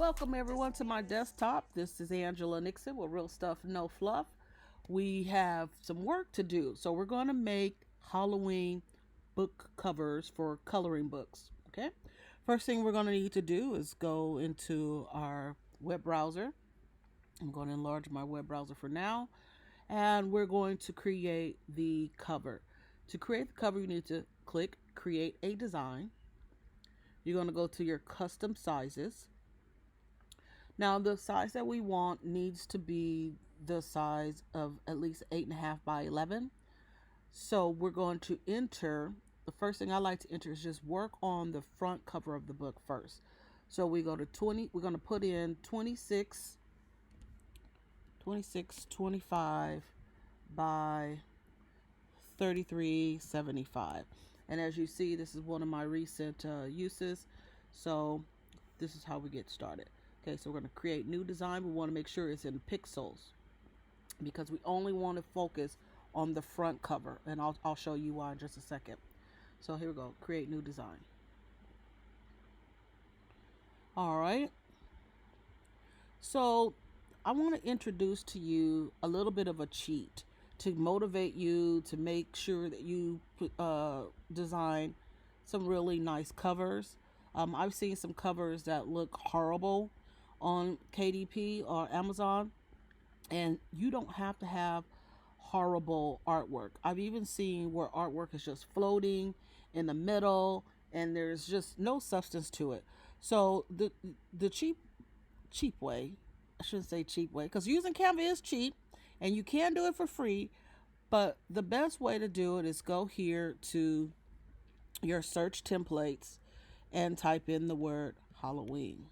Welcome everyone to my desktop. This is Angela Nixon with Real Stuff No Fluff. We have some work to do. So we're going to make Halloween book covers for coloring books. Okay. First thing we're going to need to do is go into our web browser. I'm going to enlarge my web browser for now. And we're going to create the cover. To create the cover, you need to click Create a Design. You're going to go to your custom sizes. Now the size that we want needs to be the size of at least 8.5 by 11. So we're going to enter, the first thing I like to enter is just work on the front cover of the book first. So we go to 20, we're going to put in 26, 25 by 33.75. And as you see, this is one of my recent uses. So this is how we get started. Okay, so we're going to create new design. We want to make sure it's in pixels because we only want to focus on the front cover. And I'll show you why in just a second. So here we go. Create new design. All right. So I want to introduce to you a little bit of a cheat to motivate you to make sure that you design some really nice covers. I've seen some covers that look horrible on KDP or Amazon, and you don't have to have horrible artwork. I've even seen where artwork is just floating in the middle and there's just no substance to it. So the cheap way, I shouldn't say cheap way, because using Canva is cheap and you can do it for free, but the best way to do it is go here to your search templates and type in the word Halloween.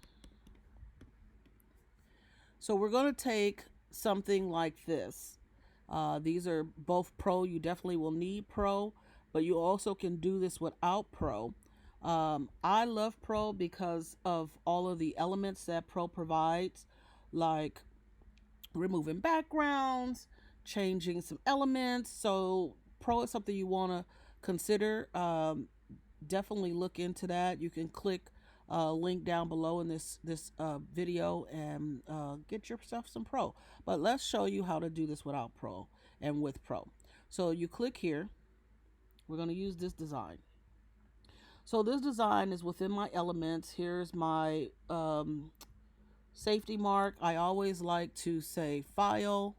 So we're going to take something like this. These are both Pro. You definitely will need Pro, but you also can do this without Pro. I love Pro because of all of the elements that Pro provides, like removing backgrounds, changing some elements. So Pro is something you want to consider. Definitely look into that. You can click link down below in this video and get yourself some Pro. But let's show you how to do this without Pro and with Pro. So you click here. We're going to use this design. So this design is within my elements. Here's my safety mark. I always like to say File,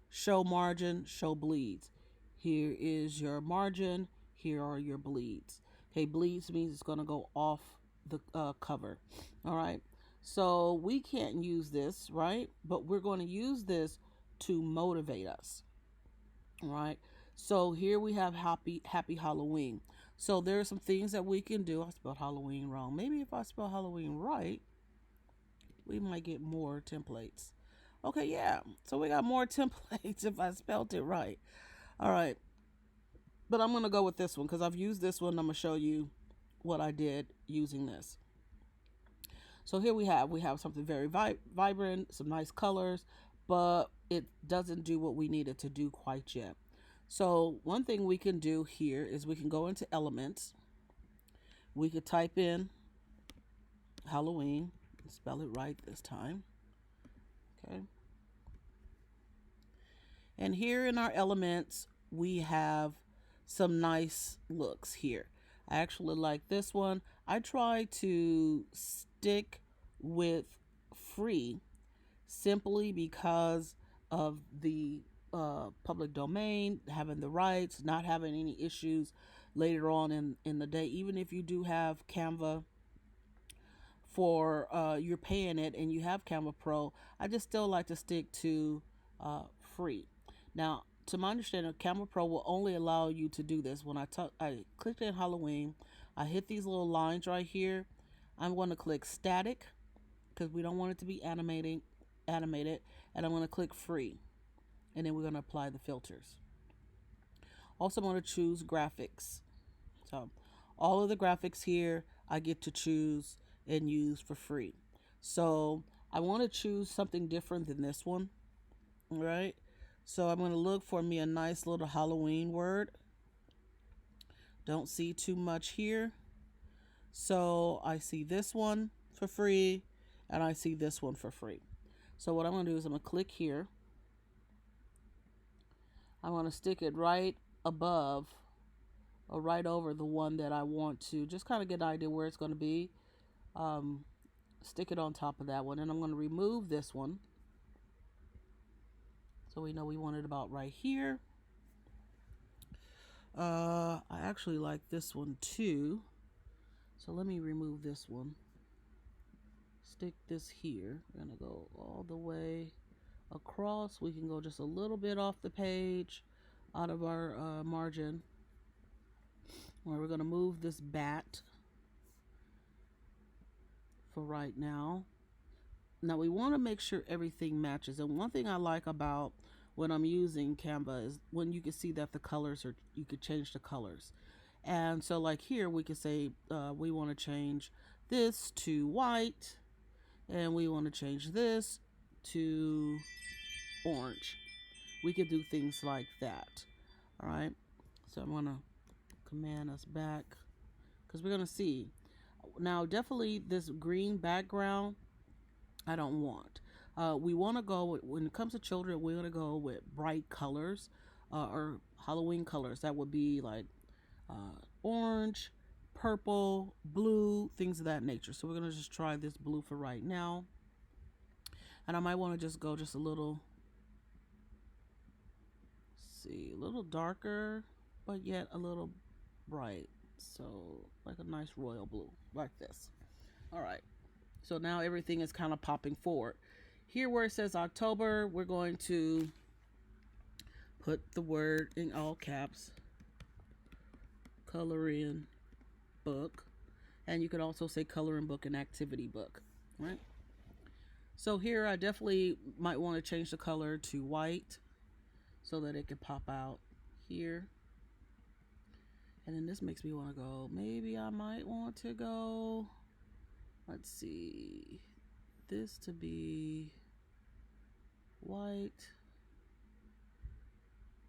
Show Margin, Show Bleeds. Here is your margin. Here are your bleeds. Okay, bleeds means it's going to go off the cover. All right. So we can't use this, right? But we're going to use this to motivate us. All right. So here we have Happy Halloween. So there are some things that we can do. I spelled Halloween wrong. Maybe if I spell Halloween right, we might get more templates. Okay, yeah. So we got more templates if I spelled it right. All right. But I'm going to go with this one because I've used this one. I'm going to show you what I did using this. So here we have something very vibrant, some nice colors, but it doesn't do what we need it to do quite yet. So one thing we can do here is we can go into elements. We could type in Halloween, spell it right this time. Okay. And here in our elements, we have some nice looks here. I actually like this one. I try to stick with free simply because of the public domain, having the rights, not having any issues later on in the day. Even if you do have Canva for you're paying it and you have Canva Pro, I just still like to stick to free. Now, to my understanding, Canva Pro will only allow you to do this. When I clicked in Halloween, I hit these little lines right here. I'm going to click static because we don't want it to be animated, and I'm going to click free, and then we're going to apply the filters. Also, I'm going to choose graphics. So all of the graphics here I get to choose and use for free. So I want to choose something different than this one. All right. So I'm going to look for me a nice little Halloween word. Don't see too much here. So I see this one for free. and I see this one for free. So what I'm going to do is I'm going to click here. I'm going to stick it right above or right over the one that I want to just kind of get an idea where it's going to be. Stick it on top of that one, and I'm going to remove this one. So we know we want it about right here. I actually like this one too. So let me remove this one. Stick this here. We're going to go all the way across. We can go just a little bit off the page out of our margin. Where we're going to move this bat for right now. Now we want to make sure everything matches. And one thing I like about when I'm using Canva is when you can see that the colors are, you could change the colors. And so like here we could say we want to change this to white, and we want to change this to orange. We could do things like that. All right. So I'm going to command us back because we're going to see. Now definitely this green background I don't want. We want to go, when it comes to children, we're going to go with bright colors or Halloween colors. That would be like orange, purple, blue, things of that nature. So we're going to just try this blue for right now. And I might want to just go just a little, see, a little darker, but yet a little bright. So like a nice royal blue like this. All right. So now everything is kind of popping forward. Here where it says October, we're going to put the word in all caps, coloring book. And you could also say coloring book and activity book, right? So here I definitely might want to change the color to white so that it can pop out here. And then this makes me want to go, maybe I might want to go, let's see, this to be white,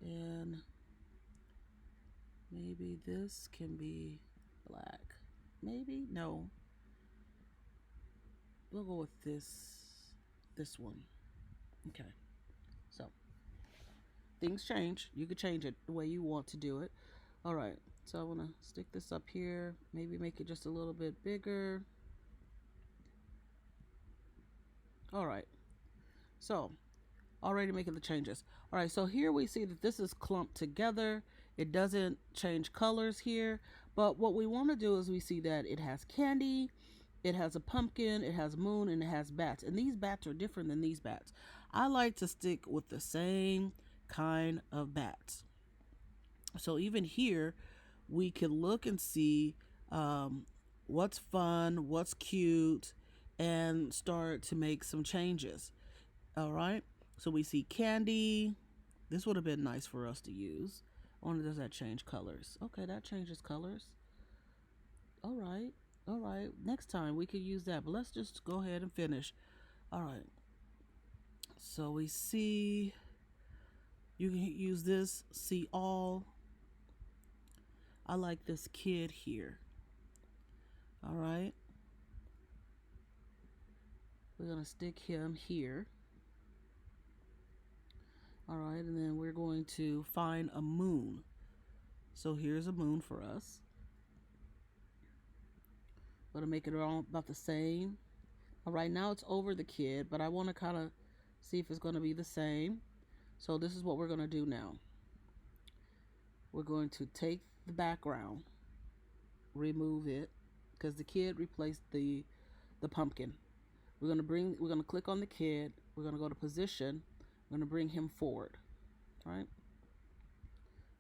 and maybe this can be black. Maybe, no. We'll go with this one. Okay. So, things change. You could change it the way you want to do it. All right. So I want to stick this up here. Maybe make it just a little bit bigger. All right. So, already making the changes. All right. So here we see that this is clumped together. It doesn't change colors here. But what we want to do is we see that it has candy, it has a pumpkin, it has moon, and it has bats. And these bats are different than these bats. I like to stick with the same kind of bats. So even here, we can look and see what's fun, what's cute, and start to make some changes. All right. So we see candy. This would have been nice for us to use. Only does that change colors? Okay, that changes colors. All right. All right. Next time we could use that. But let's just go ahead and finish. All right. So we see, you can use this, see all. I like this kid here. All right. We're going to stick him here. All right. And then we're going to find a moon. So here's a moon for us. Going to make it all about the same. All right. Now it's over the kid, but I want to kind of see if it's going to be the same. So this is what we're going to do now. We're going to take the background, remove it, because the kid replaced the pumpkin. We're going to click on the kid. We're going to go to position. We're going to bring him forward. All right.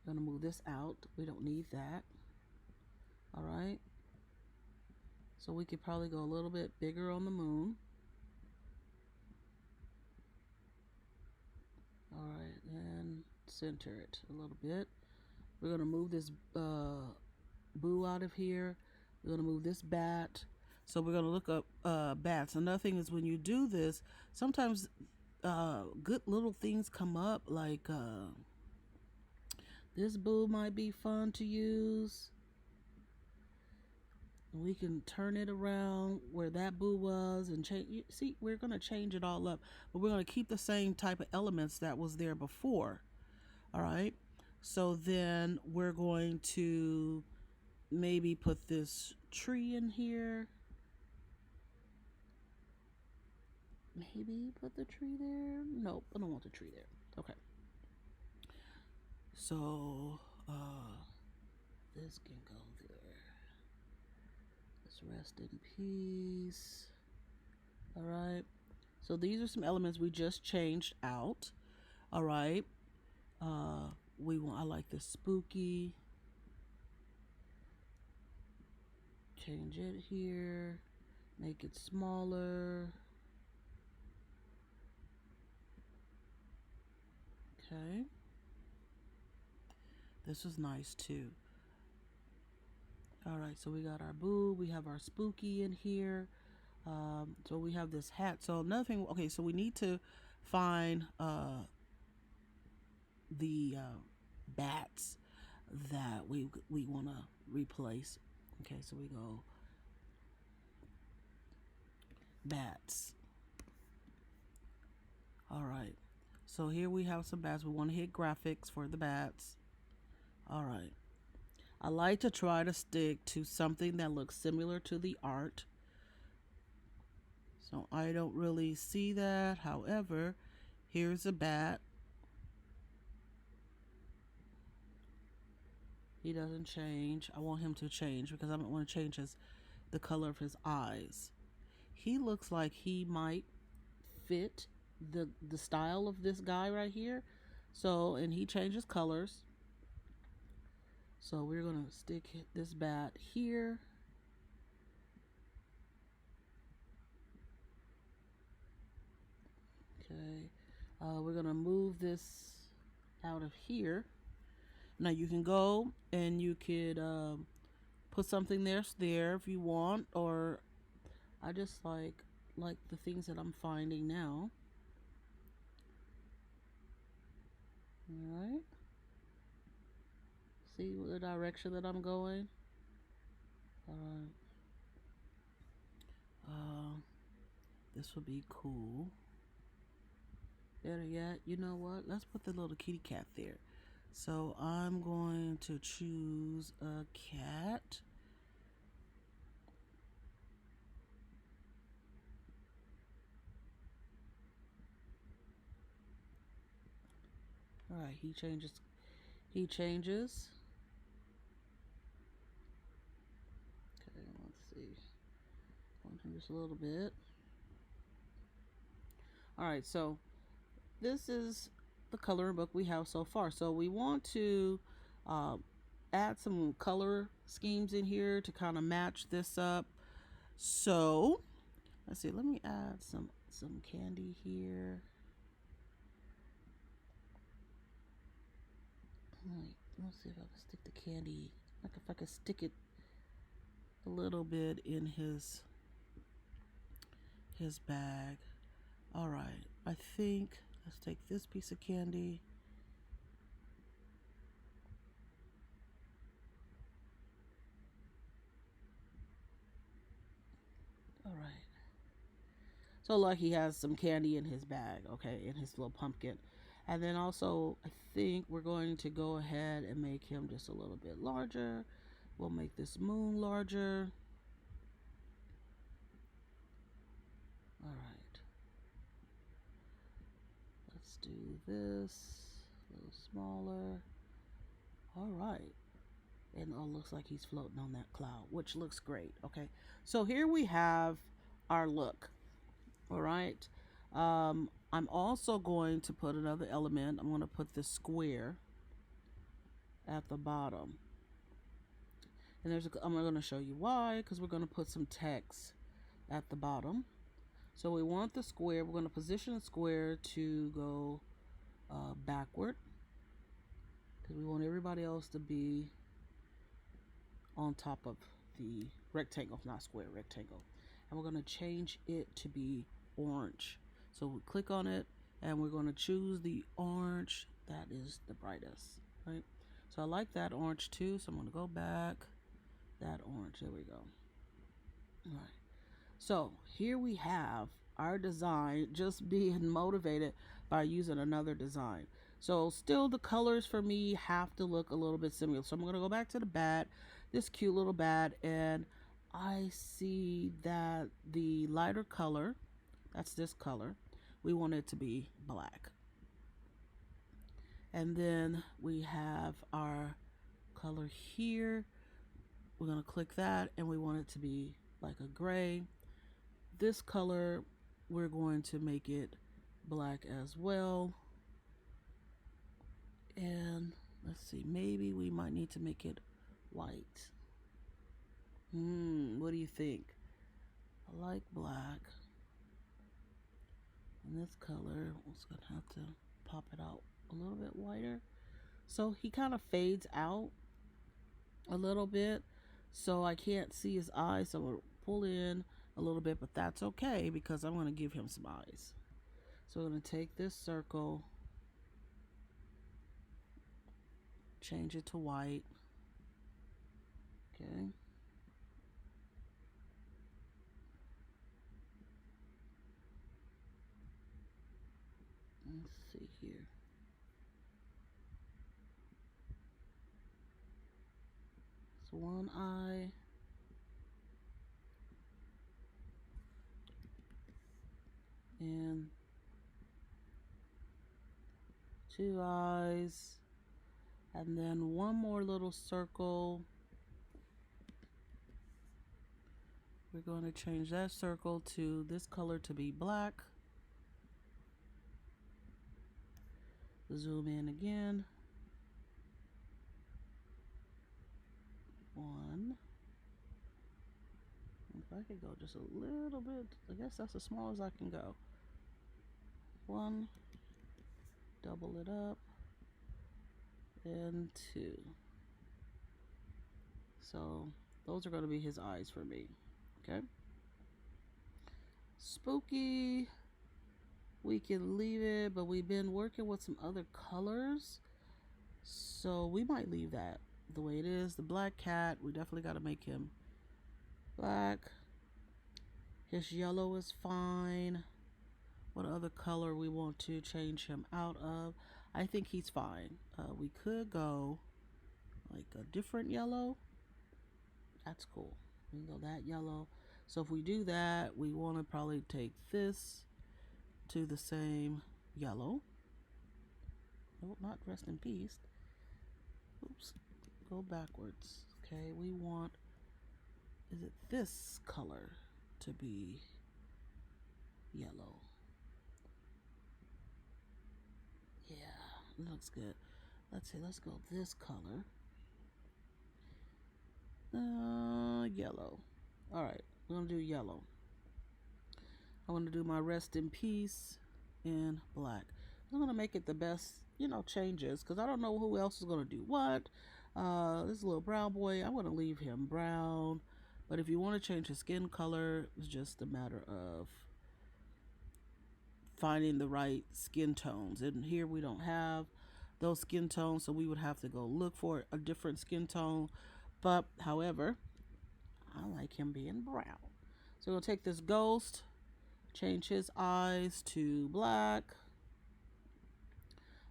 We're going to move this out. We don't need that. All right. So we could probably go a little bit bigger on the moon. All right, and center it a little bit. We're going to move this boo out of here. We're going to move this bat. So we're going to look up bats. Another thing is when you do this, sometimes good little things come up, like this boo might be fun to use. We can turn it around where that boo was and change. See, we're going to change it all up, but we're going to keep the same type of elements that was there before. All right. So then we're going to maybe put this tree in here. Maybe put the tree there. Nope, I don't want the tree there. Okay. So this can go there. Let's rest in peace. All right. So these are some elements we just changed out. All right. I like this spooky. Change it here. Make it smaller. Okay. This was nice too. All right, so we got our boo. We have our spooky in here. So we have this hat. So another thing. Okay, so we need to find the bats that we want to replace. Okay, so we go bats. All right. So here we have some bats. We want to hit graphics for the bats. All right. I like to try to stick to something that looks similar to the art. So I don't really see that. However, here's a bat. He doesn't change. I want him to change because I don't want to change the color of his eyes. He looks like he might fit the style of this guy right here. So, and he changes colors. So we're going to stick this bat here. Okay. We're going to move this out of here. Now you can go and you could put something there if you want, or I just like the things that I'm finding now. All right. See the direction that I'm going. This would be cool. Better yet, you know what? Let's put the little kitty cat there. So I'm going to choose a cat. All right, he changes. Okay, let's see. Want him just a little bit. All right, so this is the coloring book we have so far. So we want to add some color schemes in here to kind of match this up. So let's see. Let me add some candy here. Let's see if I can stick the candy. Like if I can stick it a little bit in his bag. All right. I think let's take this piece of candy. All right. So like he has some candy in his bag, okay, in his little pumpkin. And then also I think we're going to go ahead and make him just a little bit larger. We'll make this moon larger. All right. Let's do this a little smaller. All right. And it looks like he's floating on that cloud, which looks great. Okay. So here we have our look. All right. I'm also going to put another element. I'm going to put the square at the bottom. And I'm going to show you why, because we're going to put some text at the bottom. So we want the square. We're going to position the square to go backward, because we want everybody else to be on top of the rectangle, not square, rectangle. And we're going to change it to be orange. So we click on it and we're going to choose the orange that is the brightest, right? So I like that orange too, so I'm going to go back. That orange, there we go. All right. So here we have our design just being motivated by using another design. So still the colors for me have to look a little bit similar. So I'm going to go back to the bat, this cute little bat, and I see that the lighter color, that's this color, we want it to be black. And then we have our color here. We're going to click that and we want it to be like a gray. This color, we're going to make it black as well. And let's see, maybe we might need to make it white. What do you think? I like black. And this color, I'm just gonna have to pop it out a little bit whiter. So he kind of fades out a little bit, so I can't see his eyes. So we'll pull in a little bit, but that's okay because I'm going to give him some eyes. So I'm going to take this circle, change it to white. Okay. Let's see here. So one eye. And two eyes. And then one more little circle. We're going to change that circle to this color to be black. Zoom in again. One. If I could go just a little bit, I guess that's as small as I can go. One. Double it up. And two. So those are going to be his eyes for me. Okay. Spooky, we can leave it, but we've been working with some other colors, so we might leave that the way it is. The black cat, we definitely got to make him black. His yellow is fine. What other color we want to change him out of? I think he's fine. We could go like a different yellow. That's cool. We can go that yellow. So if we do that, we want to probably take this to the same yellow. No, not rest in peace. Oops. Go backwards. Okay, we want, is it this color to be yellow? Yeah, it looks good. Let's see, let's go this color. Yellow. All right, we're gonna do yellow. I want to do my rest in peace in black. I'm gonna make it the best, changes, because I don't know who else is gonna do what. This little brown boy, I'm gonna leave him brown. But if you want to change his skin color, it's just a matter of finding the right skin tones. And here we don't have those skin tones, so we would have to go look for a different skin tone. But however, I like him being brown. So we'll take this ghost, change his eyes to black,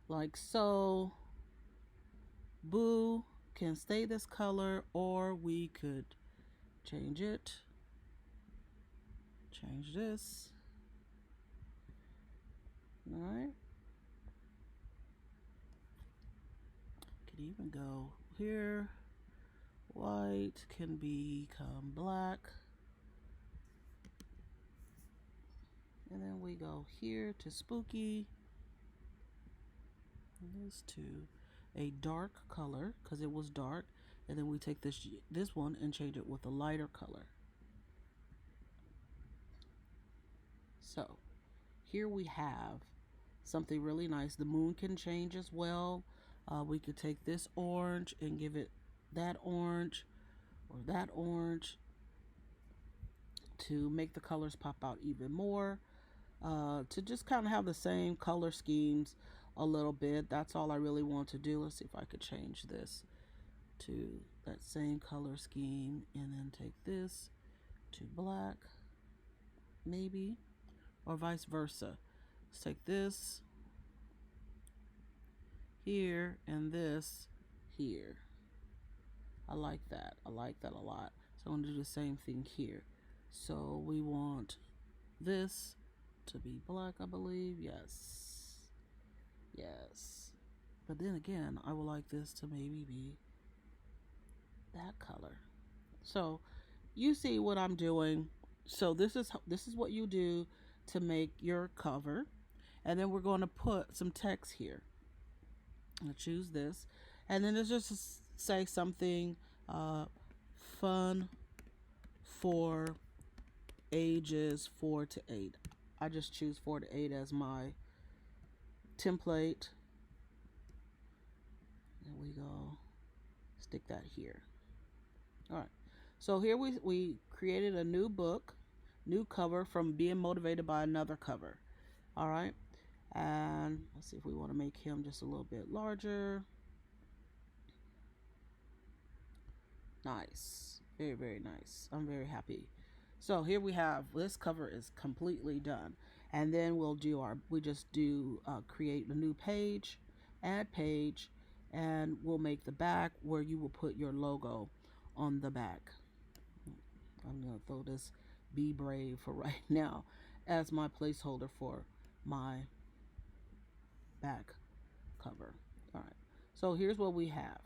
like so. Boo can stay this color, or we could change it. Change this. Alright. Could even go here. White can become black. And then we go here to spooky. And this to a dark color, because it was dark. And then we take this one and change it with a lighter color. So here we have something really nice. The moon can change as well. We could take this orange and give it that orange or that orange to make the colors pop out even more. To just kind of have the same color schemes a little bit. That's all I really want to do. Let's see if I could change this to that same color scheme, and then take this to black, maybe, or vice versa. Let's take this here and this here. I like that. I like that a lot. So I'm going to do the same thing here. So we want this to be black, I believe. Yes. Yes. But then again, I would like this to maybe be that color. So you see what I'm doing. So this is what you do to make your cover. And then we're going to put some text here. I'll choose this. And then it's just say something fun for ages 4 to 8. I just choose 4 to 8 as my template. There we go. Stick that here. All right. So here we created a new book, new cover from being motivated by another cover. All right. And let's see if we want to make him just a little bit larger. Nice. Very, very nice. I'm very happy. So here we have, this cover is completely done. And then we just do create a new page, add page, and we'll make the back where you will put your logo on the back. I'm going to throw this Be Brave for right now as my placeholder for my back cover. All right. So here's what we have.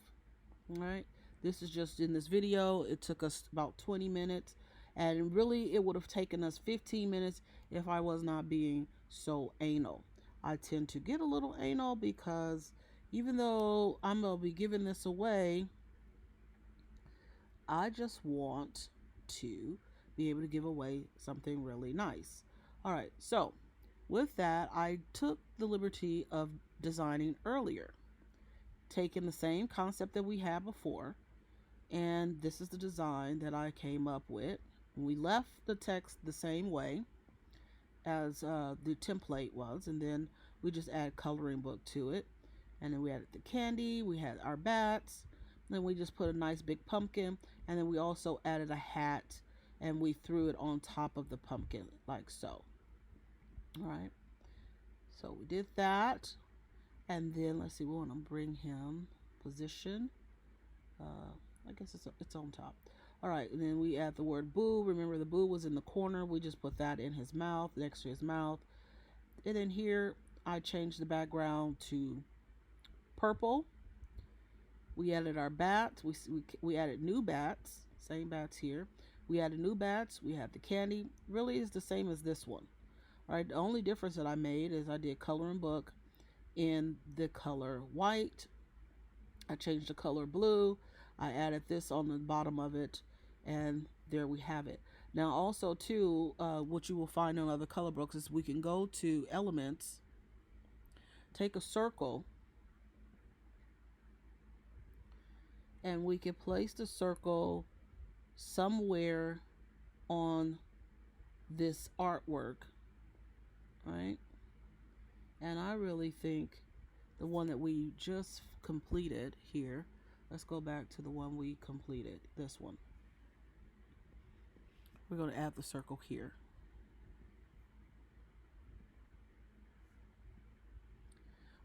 All right. This is just in this video. It took us about 20 minutes. And really, it would have taken us 15 minutes if I was not being so anal. I tend to get a little anal because even though I'm going to be giving this away, I just want to be able to give away something really nice. All right, so with that, I took the liberty of designing earlier, taking the same concept that we had before, and this is the design that I came up with. We left the text the same way as the template was, and then we just add coloring book to it, and then we added the candy, we had our bats, then we just put a nice big pumpkin, and then we also added a hat, and we threw it on top of the pumpkin like so. All right, so we did that, and then let's see, we want to bring him position. I guess it's on top. All right, and then we add the word boo. Remember, the boo was in the corner. We just put that in his mouth, next to his mouth. And then here, I changed the background to purple. We added our bats. We added new bats. Same bats here. We added new bats. We have the candy. Really is the same as this one. All right, the only difference that I made is I did coloring book in the color white. I changed the color blue. I added this on the bottom of it, and there we have it. Now also too, what you will find on other color books is we can go to elements, take a circle, and we can place the circle somewhere on this artwork, right? And I really think the one that we just completed here, let's go back to the one we completed, this one. We're going to add the circle here.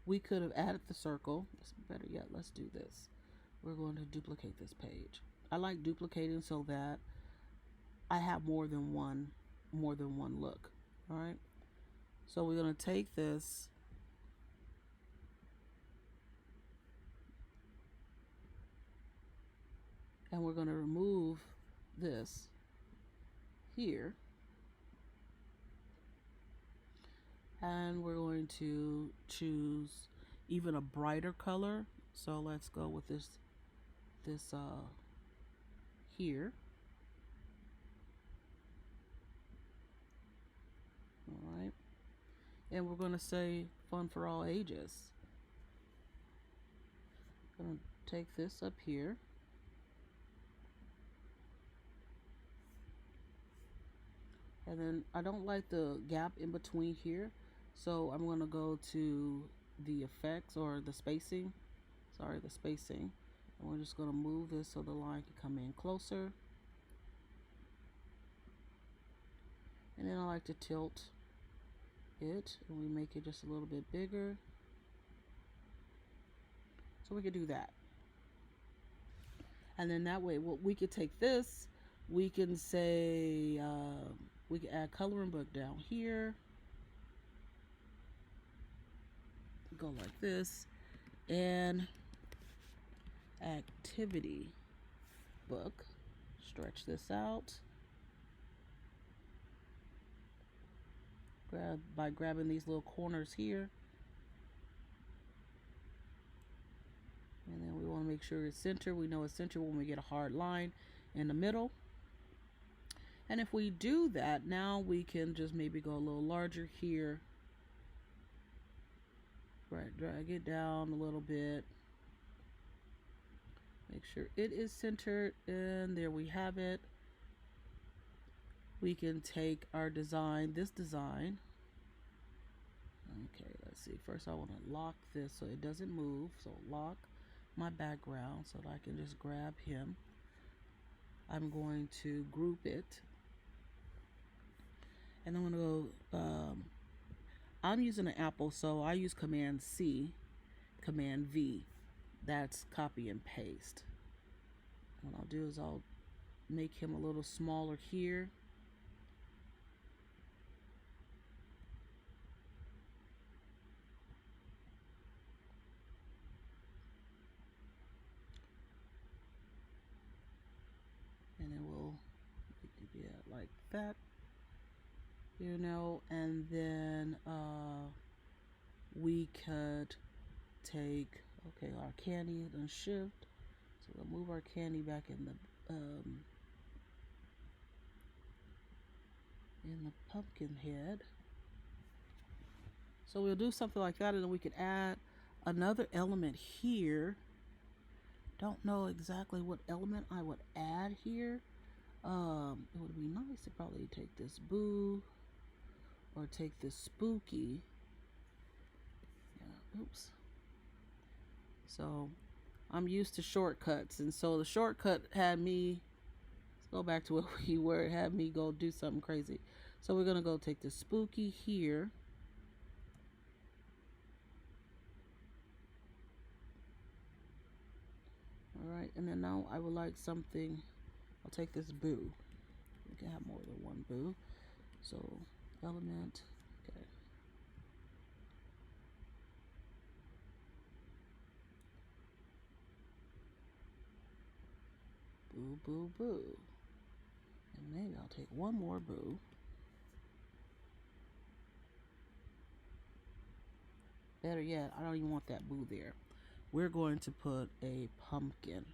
We could have added the circle. Better yet, let's do this. We're going to duplicate this page. I like duplicating so that I have more than one look. All right. So we're going to take this and we're going to remove this here, and we're going to choose even a brighter color. So let's go with this here. All right, and we're going to say fun for all ages. I'm going to take this up here. And then I don't like the gap in between here, so I'm going to go to the effects or the spacing. Sorry, the spacing. And we're just going to move this so the line can come in closer. And then I like to tilt it, and we make it just a little bit bigger. So we could do that. And then that way, we could take this, we can say, we can add coloring book down here. Go like this. And activity book. Stretch this out. By grabbing these little corners here. And then we want to make sure it's center. We know it's center when we get a hard line in the middle. And if we do that, now we can just maybe go a little larger here. Right, drag it down a little bit. Make sure it is centered, and there we have it. We can take our design, this design. Okay, let's see. First I want to lock this so it doesn't move. So lock my background so that I can just grab him. I'm going to group it. And I'm going to go, I'm using an Apple, so I use Command C, Command V. That's copy and paste. What I'll do is I'll make him a little smaller here. And then we'll make it be like that. You know, and then we could take, okay, our candy and shift. So we'll move our candy back in the pumpkin head. So we'll do something like that, and then we could add another element here. Don't know exactly what element I would add here. It would be nice to probably take this boo or take this spooky. Yeah, oops. So I'm used to shortcuts, and so the shortcut had me, let's go back to where we were, it had me go do something crazy. So we're gonna go take the spooky here. Alright, and then now I would like something, I'll take this boo. We can have more than one boo. So element, okay. Boo, boo, boo. And maybe I'll take one more boo. Better yet, I don't even want that boo there. We're going to put a pumpkin.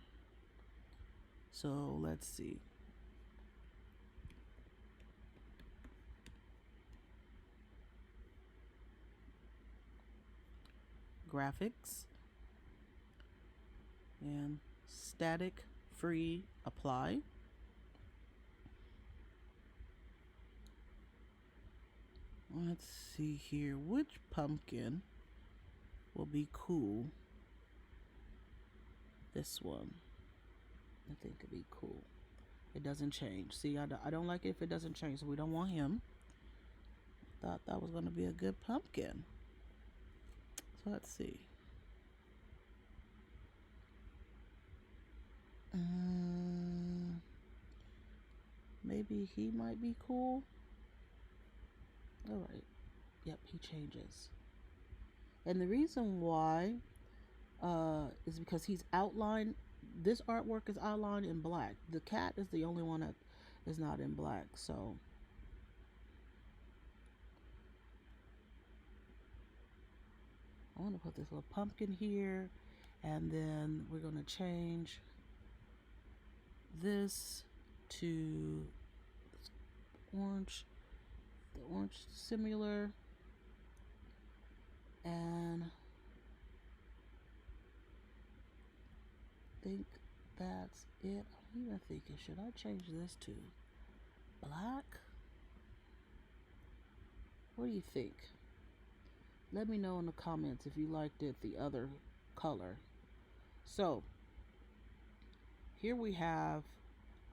So let's see. Graphics. And static free apply. Let's see here. Which pumpkin will be cool? This one, I think could be cool. It doesn't change. See, I don't like it if it doesn't change, so we don't want him. Thought that was going to be a good pumpkin. So let's see. Maybe he might be cool. All right. Yep, he changes. And the reason why is because he's outlined. This artwork is outlined in black. The cat is the only one that is not in black. So I want to put this little pumpkin here, and then we're going to change this to orange, the orange similar, and I think that's it. I'm even thinking, should I change this to black? What do you think? Let me know in the comments if you liked it the other color. So here we have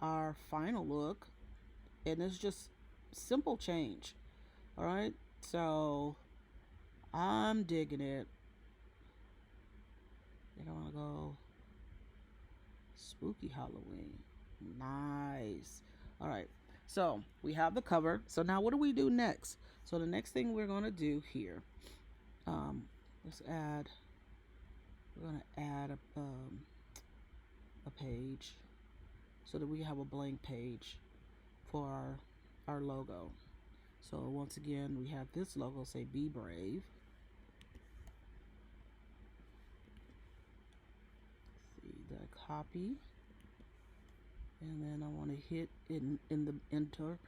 our final look, and it's just simple change. All right. So I'm digging it. I think I want to go spooky Halloween. Nice. All right. So we have the cover. So now what do we do next? So the next thing we're going to do here, let's add, we're going to add a page so that we have a blank page for our logo. So once again, we have this logo say be brave. See the copy. And then I want to hit in the enter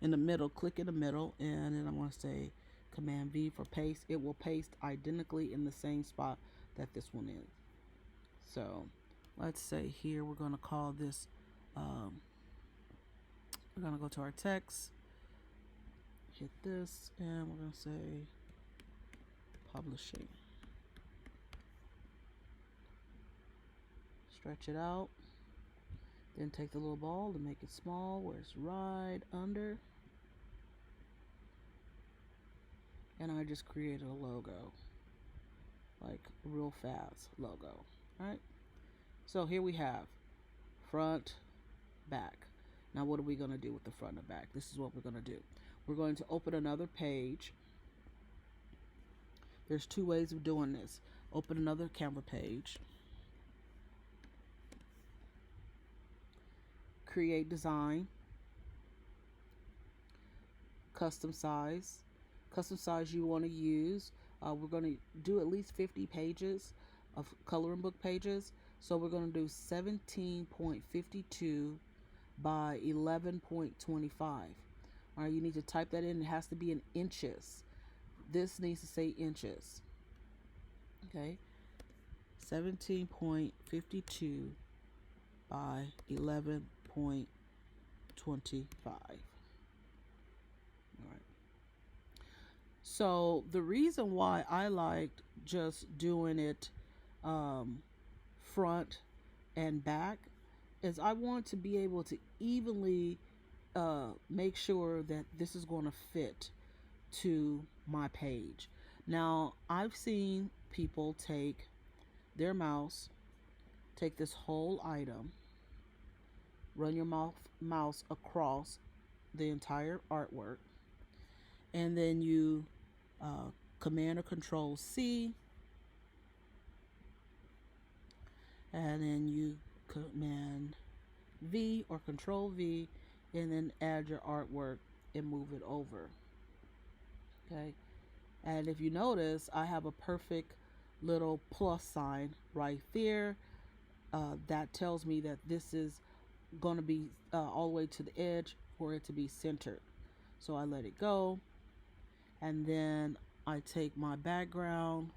in the middle, click in the middle, and then I want to say Command V for paste. It will paste identically in the same spot that this one is. So let's say here we're going to call this, we're going to go to our text, hit this, and we're going to say publishing. Stretch it out. Then take the little ball to make it small where it's right under. And I just created a logo. Like real fast logo. Alright? So here we have front, back. Now what are we going to do with the front and back? This is what we're going to do. We're going to open another page. There's two ways of doing this. Open another Canva page. Create design, custom size you want to use. We're going to do at least 50 pages of coloring book pages, so we're going to do 17.52 by 11.25. All right, you need to type that in. It has to be in inches. This needs to say inches. Okay, 17.52 by 11.25. All right. So the reason why I liked just doing it front and back is I want to be able to evenly make sure that this is going to fit to my page. Now I've seen people take their mouse, take this whole item, run your mouse across the entire artwork, and then you Command or Control C, and then you Command V or Control V, and then add your artwork and move it over. Okay, and if you notice, I have a perfect little plus sign right there. That tells me that this is going to be all the way to the edge for it to be centered. So I let it go, and then I take my background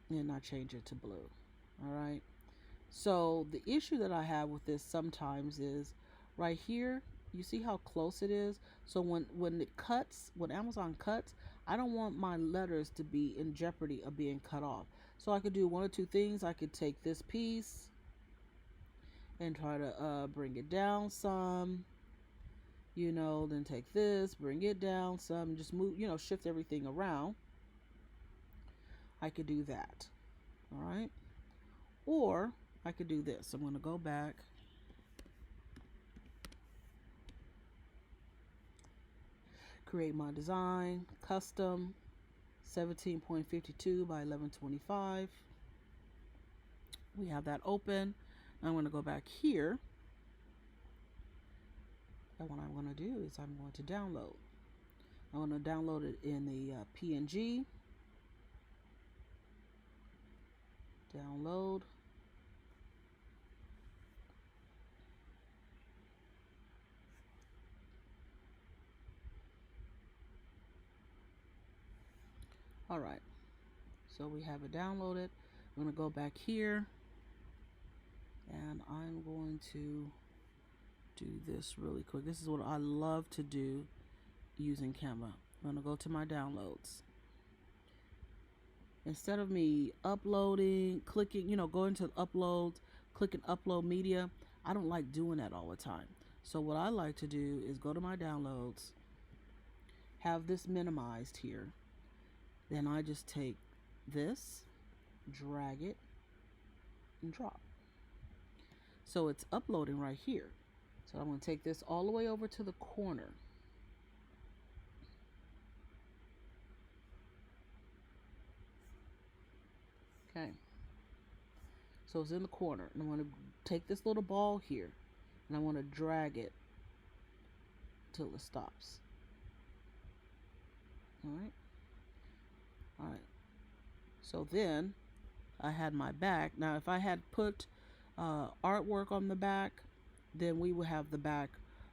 and I change it to blue. All right. So the issue that I have with this sometimes is right here. You see how close it is? So when it cuts, when Amazon cuts, I don't want my letters to be in jeopardy of being cut off. So I could do one or two things. I could take this piece and try to bring it down some, then take this, bring it down some, just move, shift everything around. I could do that. All right. Or I could do this. I'm going to go back. Create my design, custom, 17.52 by 11.25. We have that open. I'm going to go back here. And what I'm going to do is I'm going to download. I'm going to download it in the PNG. Download. All right. So we have it downloaded. I'm going to go back here. And I'm going to do this really quick. This is what I love to do using Canva. I'm going to go to my downloads. Instead of me uploading, clicking, going to uploads, clicking upload media, I don't like doing that all the time. So what I like to do is go to my downloads, have this minimized here. Then I just take this, drag it, and drop. So it's uploading right here. So I'm going to take this all the way over to the corner. Okay. So it's in the corner. And I want to take this little ball here and I want to drag it till it stops. Alright. Alright. So then I had my back. Now if I had put artwork on the back, then we would have the back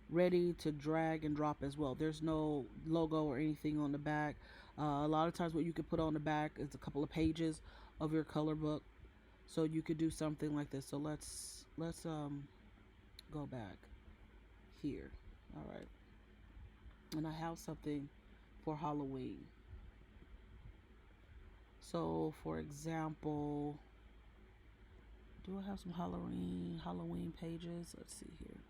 ready to drag and drop as well. There's no logo or anything on the back. A lot of times what you could put on the back is a couple of pages of your color book. So you could do something like this. So let's go back here. All right. And I have something for Halloween. So for example, do I have some Halloween pages? Let's see here.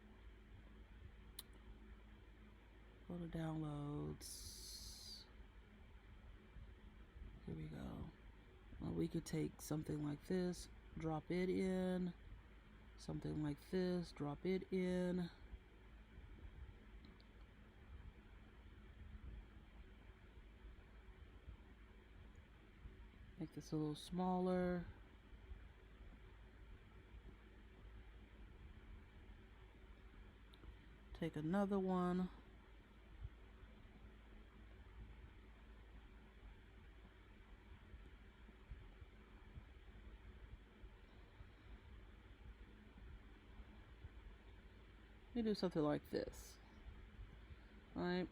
Go to downloads. Here we go. Well, we could take something like this, drop it in. Something like this, drop it in. Make this a little smaller. Take another one. We do something like this. All right.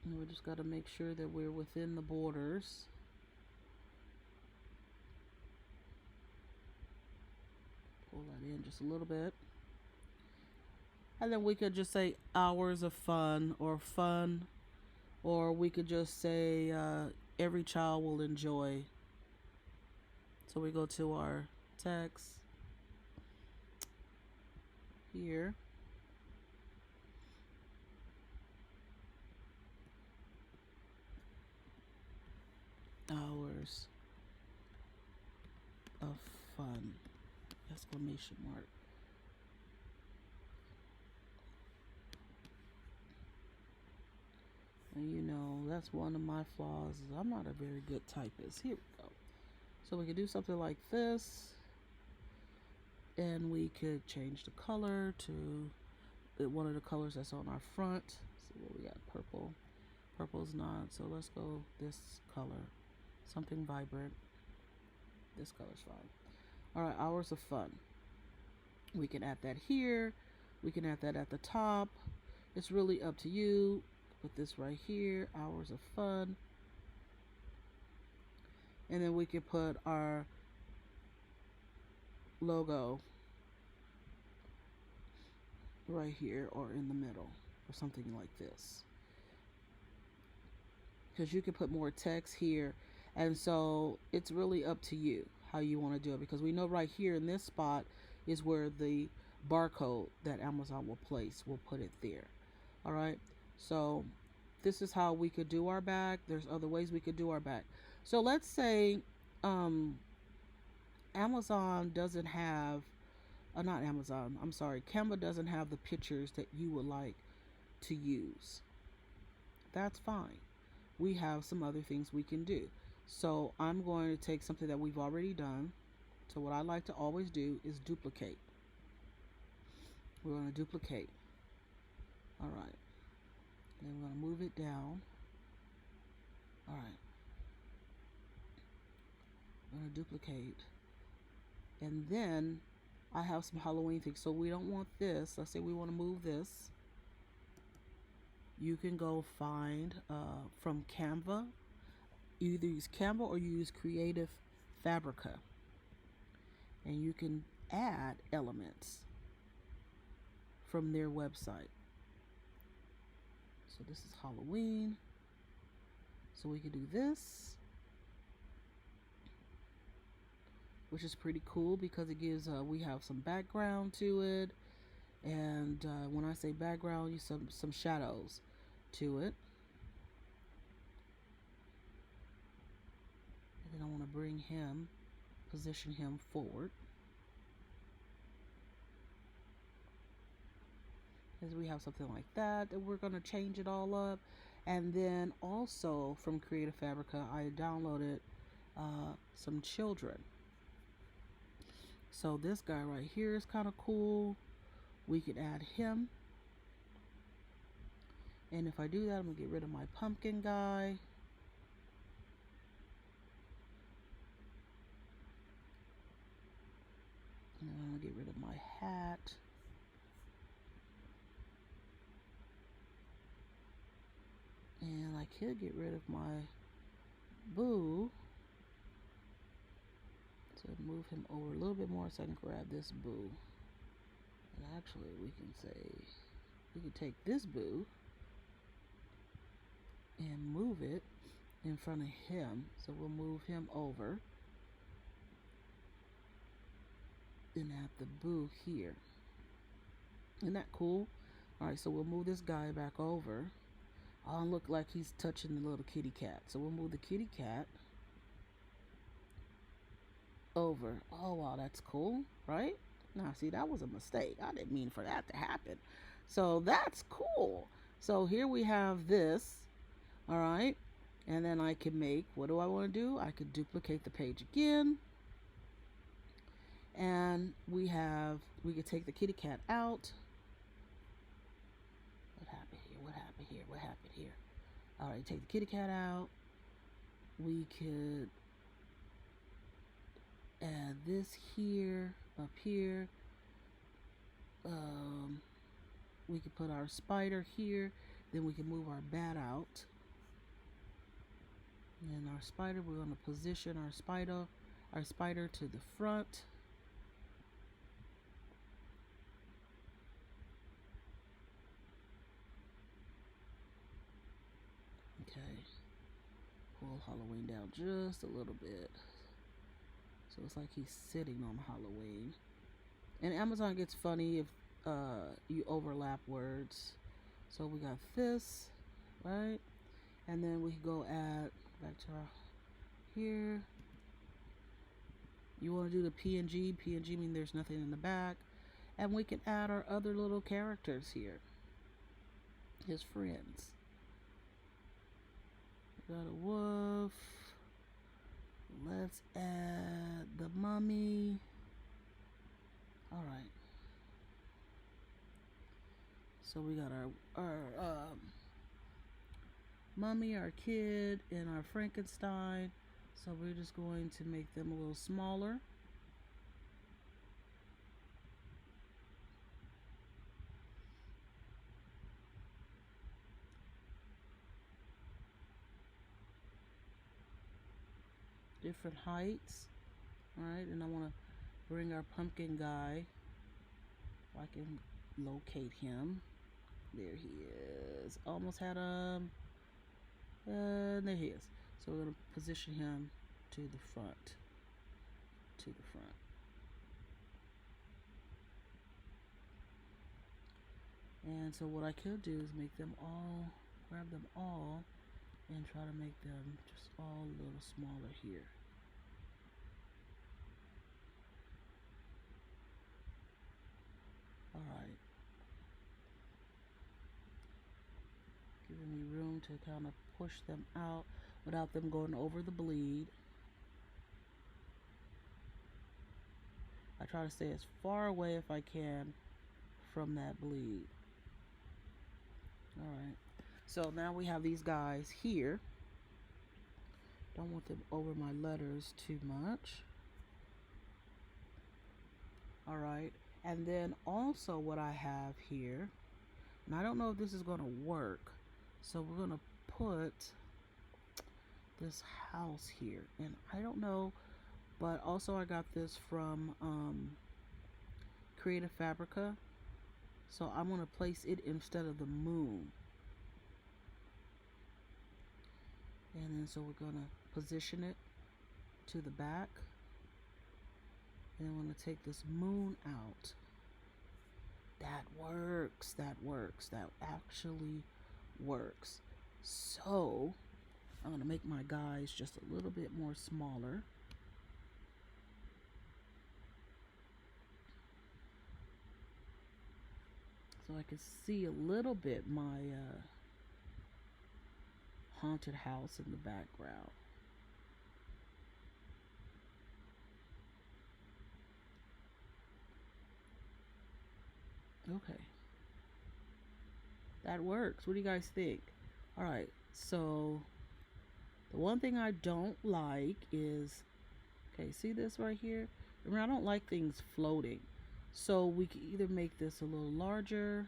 And we just got to make sure that we're within the borders. Pull that in just a little bit. And then we could just say hours of fun, or we could just say every child will enjoy. So we go to our text here. Hours of fun, exclamation mark. And you know, that's one of my flaws, is I'm not a very good typist. Here we go. So we could do something like this, and we could change the color to one of the colors that's on our front. See what we got, purple. Purple's not, so let's go this color. Something vibrant. This color's fine. All right, hours of fun. We can add that here. We can add that at the top. It's really up to you. Put this right here, hours of fun. And then we can put our logo right here or in the middle or something like this. Because you can put more text here. And so it's really up to you how you want to do it, because we know right here in this spot is where the barcode that Amazon will place. We'll put it there. All right. So this is how we could do our back. There's other ways we could do our back. So let's say Amazon doesn't have, not Amazon, I'm sorry, Canva doesn't have the pictures that you would like to use. That's fine. We have some other things we can do. So I'm going to take something that we've already done. So what I like to always do is duplicate. We're going to duplicate. All right. Then we're going to move it down. All right. I'm going to duplicate. And then I have some Halloween things. So we don't want this. Let's say we want to move this. You can go find from Canva. You either use Canva or you use Creative Fabrica. And you can add elements from their website. So this is Halloween. So we can do this, which is pretty cool because it gives, we have some background to it. And when I say background, use some shadows to it. And then I want to bring him, position him forward. As we have something like that, and we're going to change it all up. And then also from Creative Fabrica, I downloaded some children. So this guy right here is kind of cool. We could add him. And if I do that, I'm going to get rid of my pumpkin guy. And I'm going to get rid of my hat. And I could get rid of my boo. So move him over a little bit more so I can grab this boo. And actually we can take this boo and move it in front of him. So we'll move him over and add the boo here. Isn't that cool? Alright, so we'll move this guy back over. Oh, look like he's touching the little kitty cat. So we'll move the kitty cat over. Oh, wow, that's cool, right? Now, see, that was a mistake. I didn't mean for that to happen. So that's cool. So here we have this, all right? And then I can make, what do I want to do? I could duplicate the page again. And we could take the kitty cat out. What happened here? What happened here? What happened here? All right, take the kitty cat out. We could add this here, up here. We could put our spider here. Then we can move our bat out. And our spider, we're going to position our spider to the front. Okay. Pull Halloween down just a little bit. So it's like he's sitting on Halloween. And Amazon gets funny if you overlap words. So we got this, right? And then we go add back to our here. You want to do the PNG. PNG means there's nothing in the back. And we can add our other little characters here. His friends. We got a wolf. Let's add the mummy. All right. So we got our mummy, our kid, and our Frankenstein. So we're just going to make them a little smaller. Different heights. Alright, and I want to bring our pumpkin guy. If I can locate him. There he is. Almost had him. There he is. So we're going to position him to the front. To the front. And so what I could do is make them all, grab them all, and try to make them just all a little smaller here. Alright. Giving me room to kind of push them out without them going over the bleed. I try to stay as far away if I can from that bleed. Alright. So now we have these guys here. Don't want them over my letters too much. Alright. And then also what I have here, and I don't know if this is going to work, so we're going to put this house here. And I don't know, but also I got this from Creative Fabrica. So I'm going to place it instead of the moon. And then so we're going to position it to the back. And I'm going to take this moon out. That works. That works. That actually works. So I'm going to make my guys just a little bit more smaller. So I can see a little bit my haunted house in the background. Okay. That works. What do you guys think? All right. So the one thing I don't like is, okay, see this right here? Remember, I don't like things floating. So we can either make this a little larger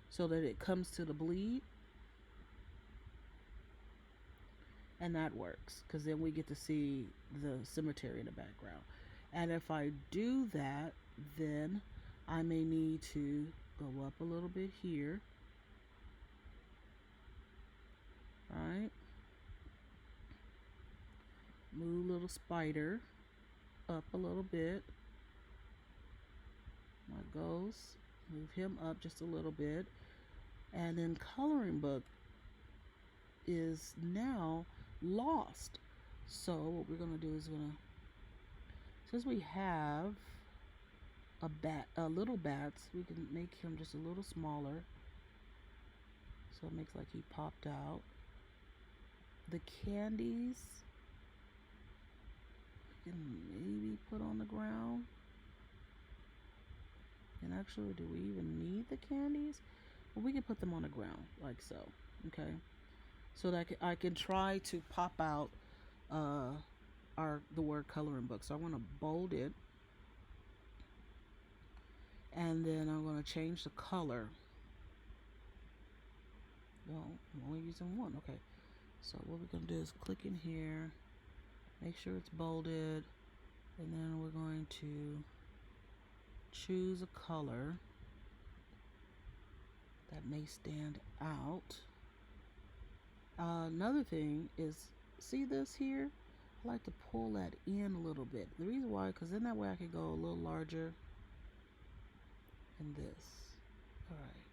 so that it comes to the bleed. And that works because then we get to see the cemetery in the background. And if I do that, then I may need to go up a little bit here. All right. Move little spider up a little bit. My goes. Move him up just a little bit. And then coloring book is now lost. So what we're gonna do is since we have a little bats, we can make him just a little smaller. So it makes like he popped out. The candies we can maybe put on the ground. And actually, do we even need the candies? Well, we can put them on the ground like so. Okay. So that I can try to pop out the word coloring book. So I want to bold it, and then I'm going to change the color. Well, I'm only using one. Okay. So what we're going to do is click in here, make sure it's bolded, and then we're going to choose a color that may stand out. Another thing is, see this here? I like to pull that in a little bit. The reason why, because then that way I can go a little larger in this. All right.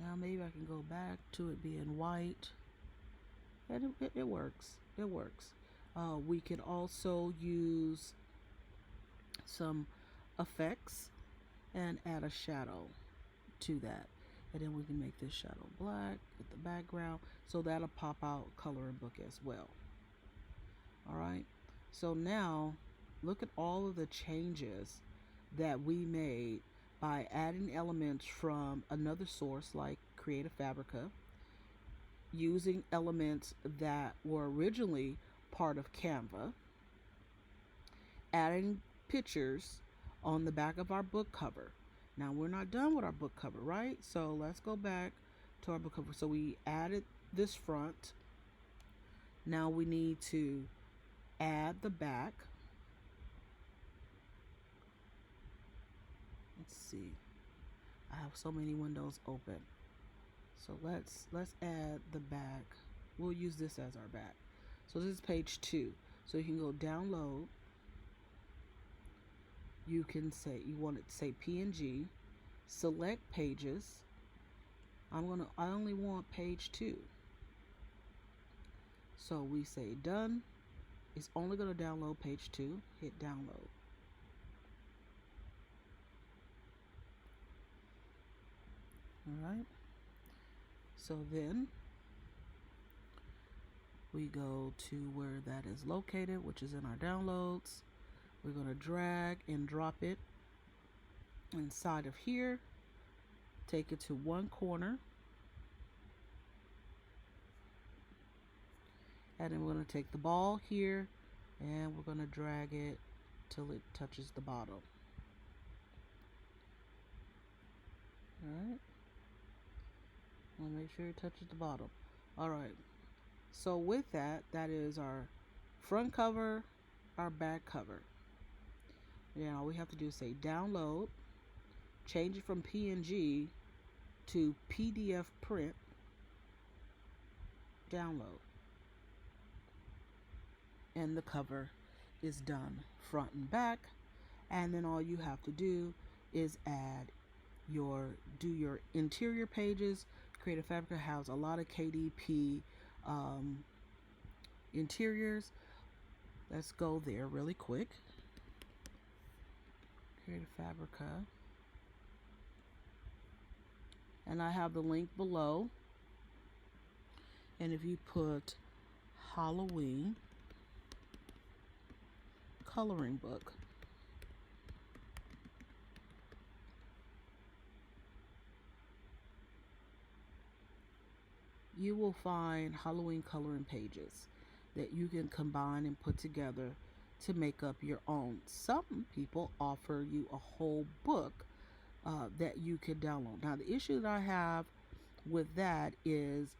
Now maybe I can go back to it being white. And it works. It works. We could also use some effects and add a shadow to that. And then we can make this shadow black with the background. So that'll pop out coloring book as well. All right. So now look at all of the changes that we made by adding elements from another source like Creative Fabrica, using elements that were originally part of Canva, adding pictures on the back of our book cover. Now we're not done with our book cover, right? So let's go back to our book cover. So we added this front. Now we need to add the back. Let's see. I have so many windows open. So let's add the back. We'll use this as our back. So this is page 2. So you can go download. You can say you want it to say PNG. Select pages. I only want page 2. So we say done. It's only going to download page 2. Hit download. All right. So then we go to where that is located, which is in our downloads. We're going to drag and drop it inside of here. Take it to one corner. And then we're going to take the ball here and we're going to drag it till it touches the bottom. All right. I'll make sure it touches the bottom. All right. So with that, that is our front cover, our back cover. Now all we have to do is say download, change it from PNG to PDF print, download. And the cover is done front and back. And then all you have to do is do your interior pages. Creative Fabrica has a lot of KDP um, interiors. Let's go there really quick. Creative Fabrica. And I have the link below. And if you put Halloween coloring book, you will find Halloween coloring pages that you can combine and put together to make up your own. Some people offer you a whole book that you could download. Now, the issue that I have with that is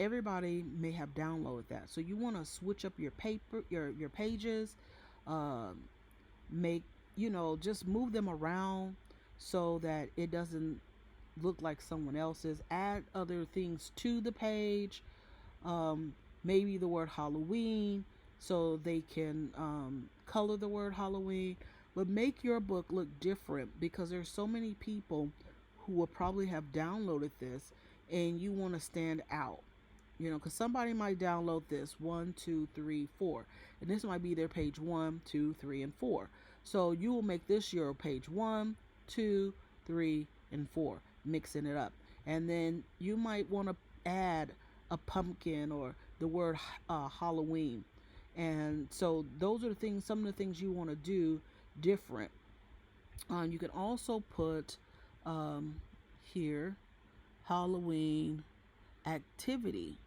everybody may have downloaded that, so you want to switch up your your pages, um, make just move them around so that it doesn't look like someone else's. Add other things to the page, um, maybe the word Halloween, so they can color the word Halloween, but make your book look different, because there's so many people who will probably have downloaded this and you want to stand out, because somebody might download this 1, 2, 3, 4, and this might be their page 1, 2, 3, and 4. So you will make this your page 1, 2, 3, and 4, mixing it up. And then you might want to add a pumpkin or the word Halloween. And so those are some of the things you want to do different. You can also put here Halloween activity.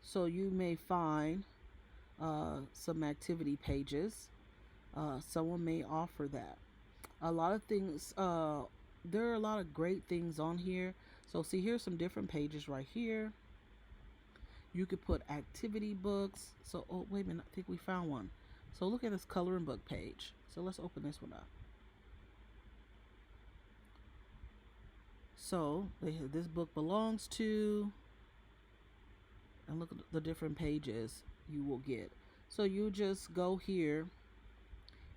So you may find some activity pages. Someone may offer that. A lot of things, there are a lot of great things on here. So see, here's some different pages right here. You could put activity books. So, oh, wait a minute, I think we found one. So look at this coloring book page. So let's open this one up. So this book belongs to, and look at the different pages you will get. So you just go here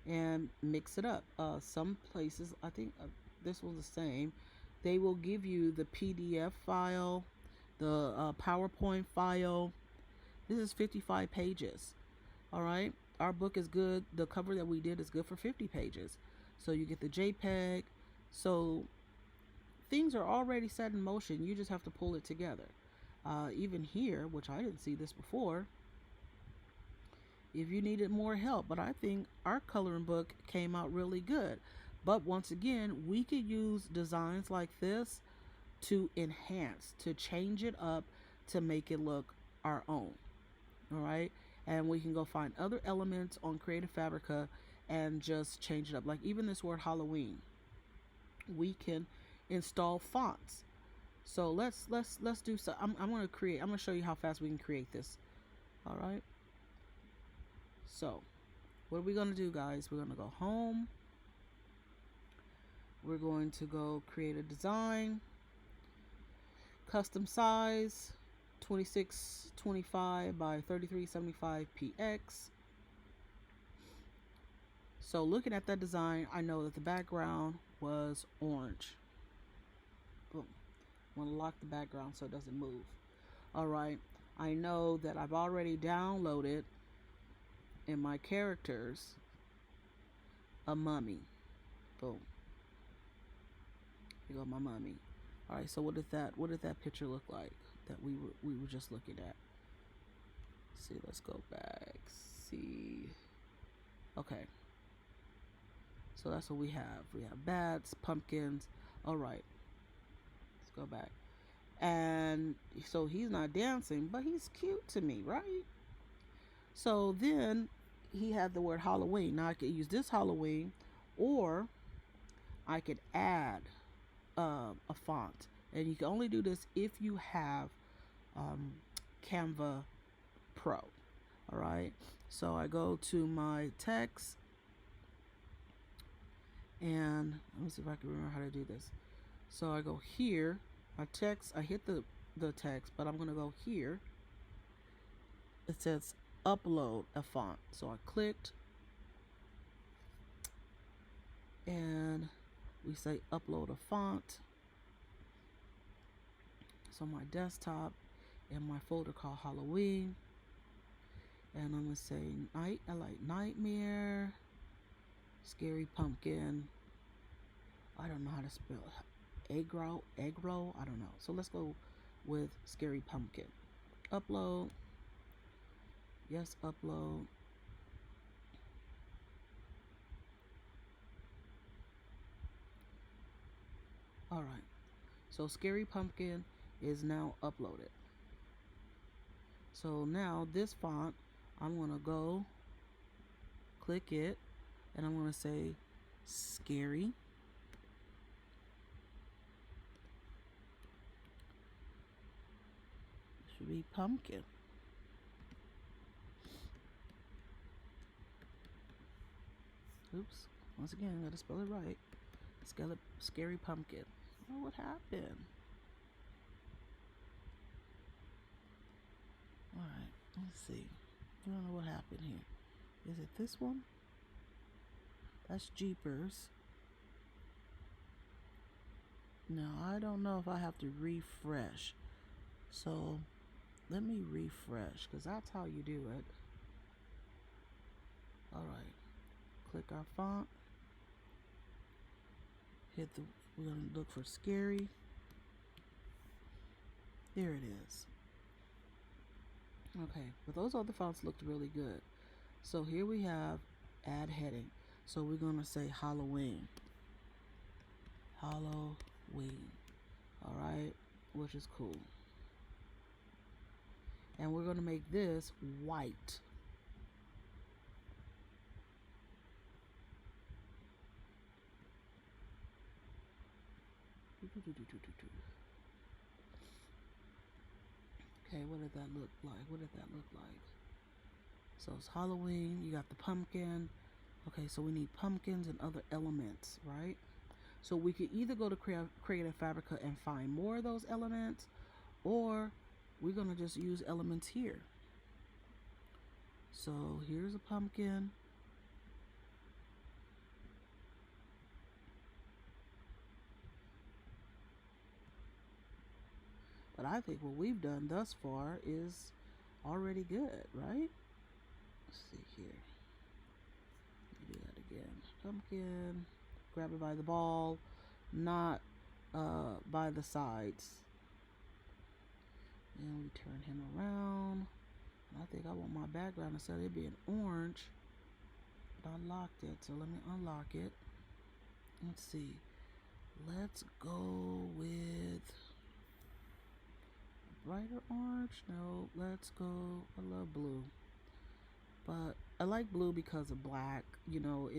and mix it up. Some places, I think this was the same, they will give you the PDF file, the PowerPoint file. This is 55 pages. All right, our book is good. The cover that we did is good for 50 pages. So you get the JPEG. So things are already set in motion. You just have to pull it together. Even here, which I didn't see this before, if you needed more help, but I think our coloring book came out really good. But once again, we could use designs like this to enhance, to change it up, to make it look our own. All right, and we can go find other elements on Creative Fabrica and just change it up. Like even this word Halloween, we can install fonts. So let's do so. I'm gonna show you how fast we can create this. All right. So what are we gonna do, guys? We're gonna go home. We're going to go create a design, custom size, 2625 by 3375 px. So looking at that design, I know that the background was orange. Boom. I want to lock the background so it doesn't move. All right. I know that I've already downloaded in my characters a mummy. Boom. Here go my mummy. All right. So what did that picture look like that we were just looking at? Let's see. Let's go back. See. Okay. So that's what we have. We have bats, pumpkins. All right. Let's go back. And so he's not dancing, but he's cute to me, right? So then he had the word Halloween. Now I could use this Halloween, or I could add a font. And you can only do this if you have Canva Pro. All right. So I go to my text. And let me see if I can remember how to do this. So I go here, my text, I hit the the text, but I'm going to go here. It says upload a font. So I clicked and we say upload a font. So my desktop and my folder called Halloween. And I'm going to say night. I like nightmare, scary pumpkin. I don't know how to spell it. Egg roll. I don't know. So let's go with scary pumpkin. Upload. Yes, upload. All right. So scary pumpkin is now uploaded. So now this font, I'm going to go click it and I'm going to say scary. Should be pumpkin. Oops. Once again, I gotta spell it right. Scary pumpkin. Oh, what happened? Alright, let's see. I don't know what happened here. Is it this one? That's Jeepers. Now, I don't know if I have to refresh. So, let me refresh, because that's how you do it. Alright. Click our font. We're going to look for scary. There it is. Okay, but those other fonts looked really good. So here we have add heading. So we're going to say Halloween. Halloween. Alright, which is cool. And we're going to make this white. Okay, what did that look like? So it's Halloween, you got the pumpkin. Okay, so we need pumpkins and other elements, right? So we could either go to Creative Fabrica and find more of those elements, or we're going to just use elements here. So here's a pumpkin. But I think what we've done thus far is already good, right? Let's see here. Do that again. Pumpkin. Grab it by the ball, not by the sides. And we turn him around. I think I want my background instead of it being orange. But I locked it, so let me unlock it. Let's see. Let's go with brighter orange. No, let's go. I love blue, but I like blue because of black. You know,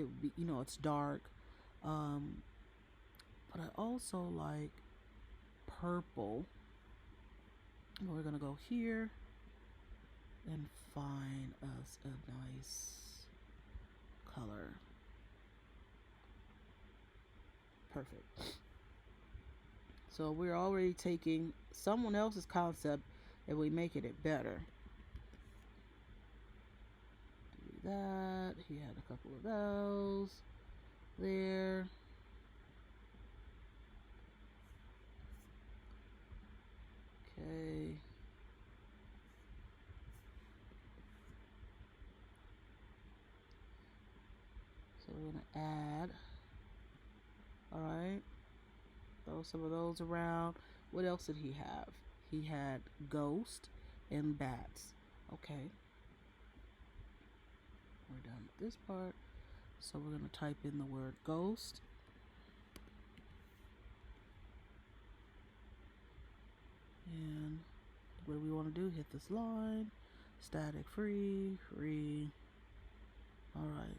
it's dark. But I also like purple. We're gonna go here and find us a nice color. Perfect. So we're already taking someone else's concept and we making it better. Do that. He had a couple of those there. Okay. So we're gonna add. All right. Throw some of those around. What else did he have? He had ghost and bats. Okay. We're done with this part. So we're going to type in the word ghost. And what do we want to do? Hit this line. Static free. All right.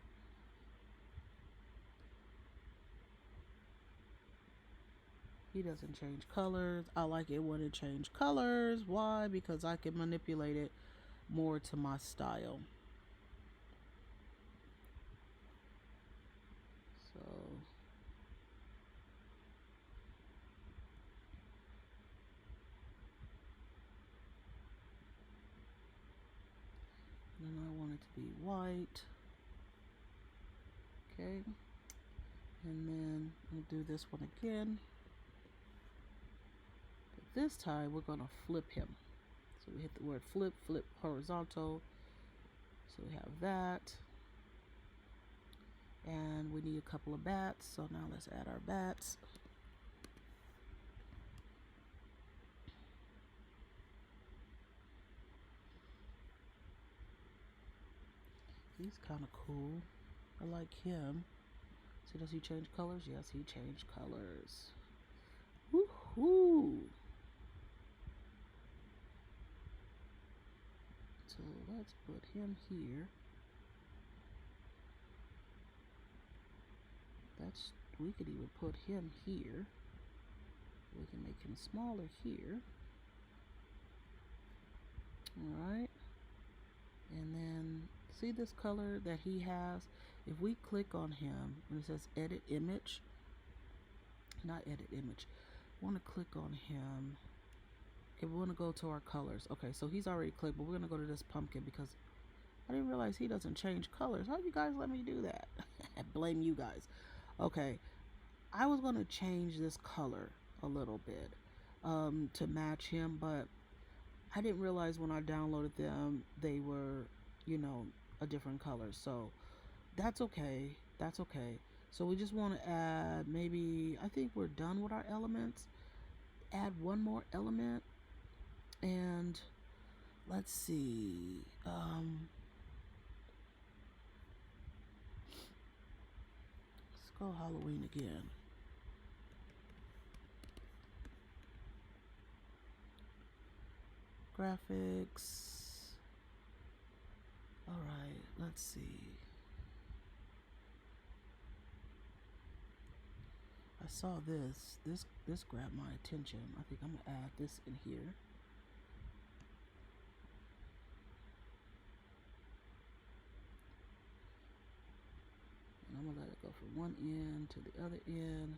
He doesn't change colors. I like it when it changes colors. Why? Because I can manipulate it more to my style. So white. Okay, and then we'll do this one again. But this time we're gonna flip him. So we hit the word flip, flip horizontal. So we have that. And we need a couple of bats. So now let's add our bats. He's kind of cool. I like him. So does he change colors? Yes, he changed colors. Woohoo! So let's put him here. We could even put him here. We can make him smaller here. Alright. And then see this color that he has? If we click on him, when it says edit image, not edit image, we want to click on him. Okay, we want to go to our colors. Okay, so he's already clicked, but we're going to go to this pumpkin because I didn't realize he doesn't change colors. How you guys let me do that? Blame you guys. Okay, I was going to change this color a little bit to match him, but I didn't realize when I downloaded them they were, you know, a different color. So that's okay. That's okay. So we just want to add, maybe, I think we're done with our elements. Add one more element, and let's see. Let's go Halloween again. Graphics. All right, let's see. I saw this grabbed my attention. I think I'm gonna add this in here. And I'm gonna let it go from one end to the other end.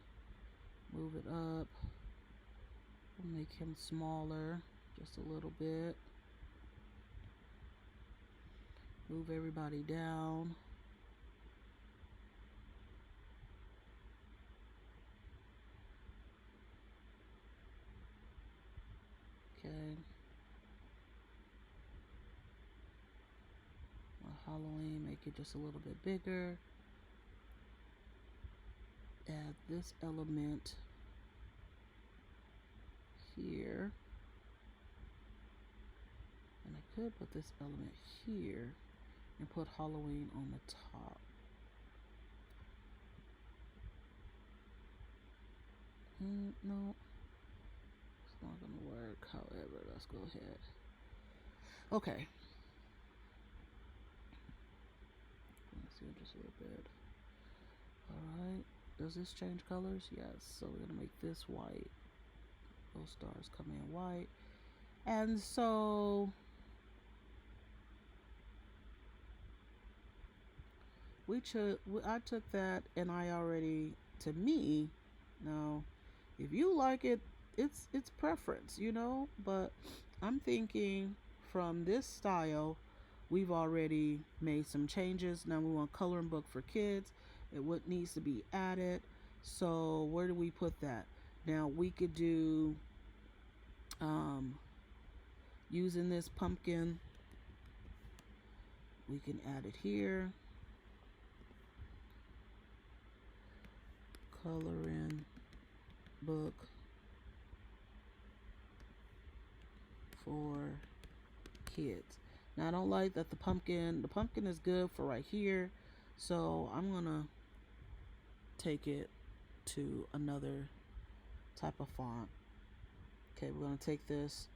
Move it up. We'll make him smaller just a little bit. Move everybody down. Okay. Halloween, make it just a little bit bigger. Add this element here. And I could put this element here and put Halloween on the top. No, it's not gonna work. However, let's go ahead. Okay. Let's see just a little bit. Alright. Does this change colors? Yes. So we're gonna make this white. Those stars come in white. And so I took that and I already, to me, now if you like it, it's preference, you know, but I'm thinking from this style we've already made some changes. Now we want coloring book for kids and what needs to be added. So where do we put that? Now we could do using this pumpkin, we can add it here. Coloring book for kids. Now I don't like that the pumpkin is good for right here, so I'm gonna take it to another type of font. Okay, we're gonna take this,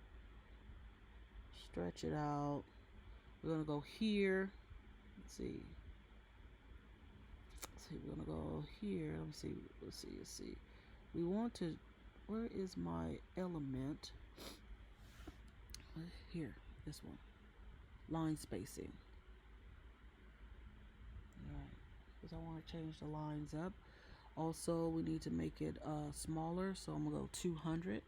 stretch it out. We're gonna go here. Let's see, we're gonna go here. Let's see. We want to, where is my element? Here, this one. Line spacing. Alright, because I want to change the lines up. Also, we need to make it smaller, so I'm gonna go 200.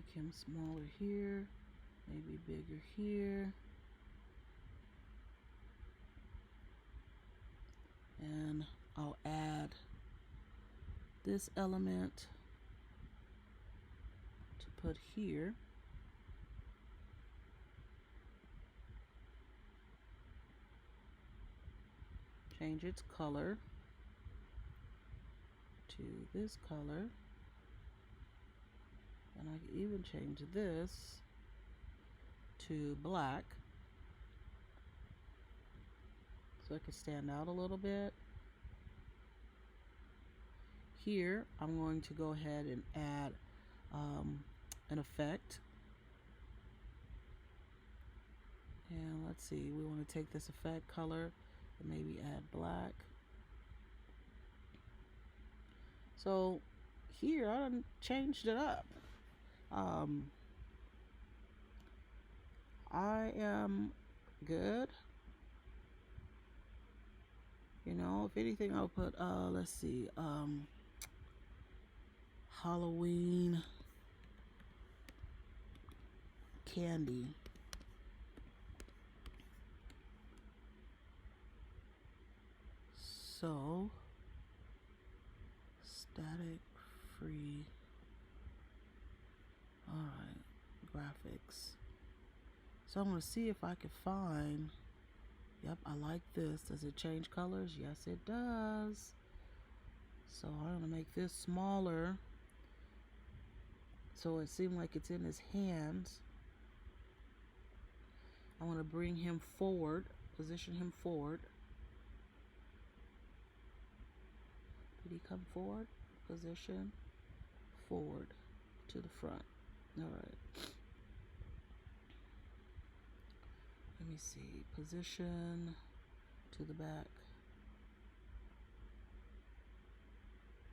make him smaller here, maybe bigger here. And I'll add this element to put here. Change its color to this color. And I can even change this to black so it can stand out a little bit. Here, I'm going to go ahead and add an effect. And let's see, we want to take this effect color and maybe add black. So here, I done changed it up. I am good. You know, if anything, I'll put, let's see, Halloween candy. So, static free. Alright, graphics. So I'm going to see if I can find, yep, I like this. Does it change colors? Yes, it does. So I'm going to make this smaller so it seems like it's in his hands. I want to bring him forward, position him forward. Did he come forward? Position forward to the front. All right. Let me see. Position to the back.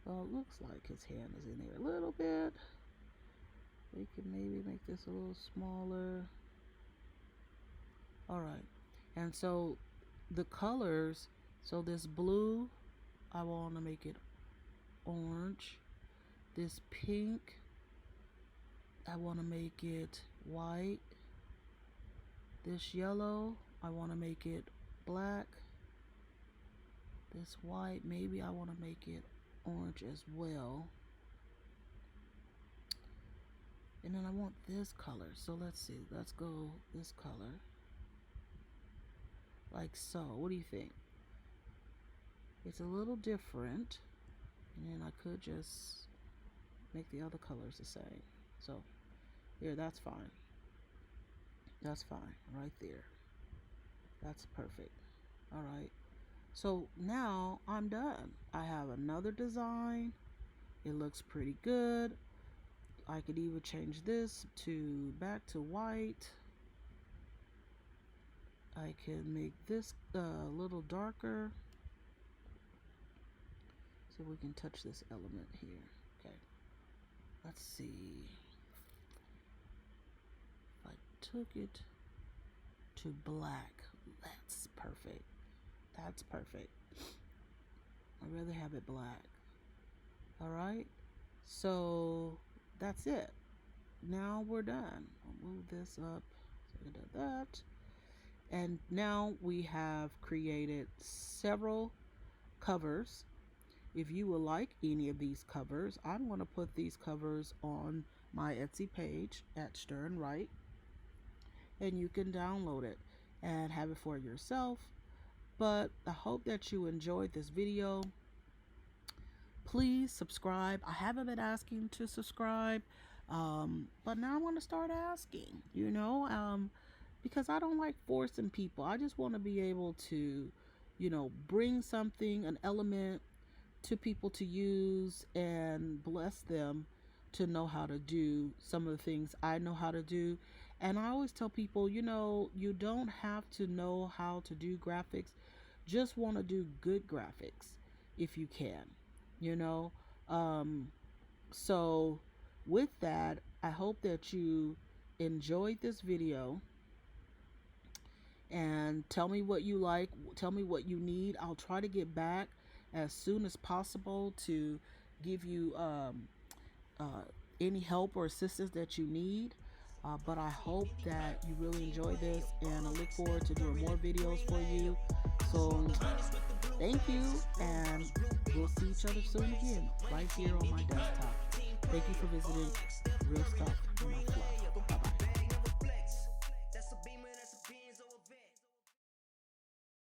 Well, it looks like his hand is in there a little bit. We can maybe make this a little smaller. All right. And so the colors, so this blue, I want to make it orange. This pink, I want to make it white. This yellow, I want to make it black. This white, maybe I want to make it orange as well. And then I want this color. So let's see. Let's go this color. Like so. What do you think? It's a little different. And then I could just make the other colors the same. So there, that's fine. That's fine. Right there. That's perfect. All right. So now I'm done. I have another design. It looks pretty good. I could even change this to back to white. I can make this a little darker. So we can touch this element here. Okay. Let's see. If I took it to black, that's perfect. That's perfect. I'd rather have it black. All right. So that's it. Now we're done. I'll move this up. So we did that. And now we have created several covers. If you would like any of these covers, I'm going to put these covers on my Etsy page at Stir and Write. And you can download it and have it for yourself. But I hope that you enjoyed this video. Please subscribe. I haven't been asking to subscribe, but now I'm going to start asking, because I don't like forcing people. I just want to be able to, bring something, an element to people to use and bless them to know how to do some of the things I know how to do. And I always tell people, you don't have to know how to do graphics. Just want to do good graphics if you can. So with that, I hope that you enjoyed this video, and tell me what you like, tell me what you need. I'll try to get back as soon as possible to give you any help or assistance that you need. But I hope that you really enjoy this, and I look forward to doing more videos for you. So thank you, and we'll see each other soon again, right here on my desktop. Thank you for visiting Real Stuff in My Fluff.